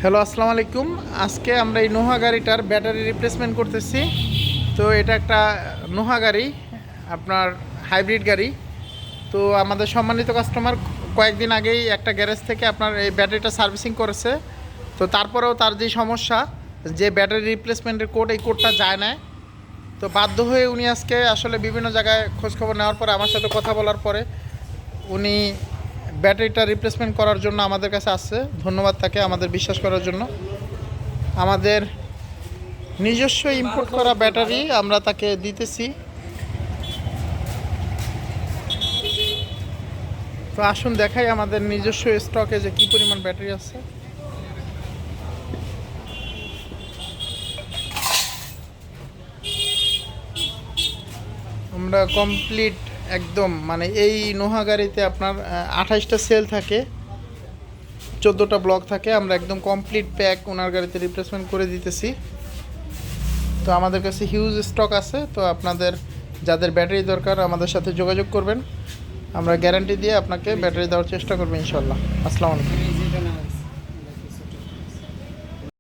Hello, আসসালামু আলাইকুম। আজকে আমরা এই নোহা গাড়িটার ব্যাটারি রিপ্লেসমেন্ট করতেছি। তো এটা একটা নোহা গাড়ি, আপনার হাইব্রিড গাড়ি। তো আমাদের সম্মানিত কাস্টমার কয়েকদিন আগেই একটা গ্যারেজ থেকে আপনার এই ব্যাটারিটা সার্ভিসিং করেছে। তো তারপরেও তার যে সমস্যা, যে ব্যাটারি রিপ্লেসমেন্টের কোড, এই কোডটা যায় না। তো বাধ্য হয়ে উনি আজকে আসলে বিভিন্ন জায়গায় খোঁজখবর নেওয়ার পরে আমার সাথে কথা বলার পরে উনি ব্যাটারিটা রিপ্লেসমেন্ট করার জন্য আমাদের কাছে আসছে। ধন্যবাদ তাকে আমাদের বিশ্বাস করার জন্য। আমাদের নিজস্ব ইম্পোর্ট করা ব্যাটারি আমরা তাকে দিতেছি। তো আসুন দেখাই আমাদের নিজস্ব স্টকে যে কী পরিমাণ ব্যাটারি আছে। আমরা কমপ্লিট একদম মানে এই নোহা গাড়িতে আপনার 28টা সেল থাকে, 14টা ব্লক থাকে। আমরা একদম কমপ্লিট প্যাক ওনার গাড়িতে রিপ্লেসমেন্ট করে দিতেছি। তো আমাদের কাছে হিউজ স্টক আছে। তো আপনাদের যাদের ব্যাটারি দরকার আমাদের সাথে যোগাযোগ করবেন। আমরা গ্যারান্টি দিয়ে আপনাকে ব্যাটারি দেওয়ার চেষ্টা করবো ইনশাল্লাহ। আসসালামু আলাইকুম।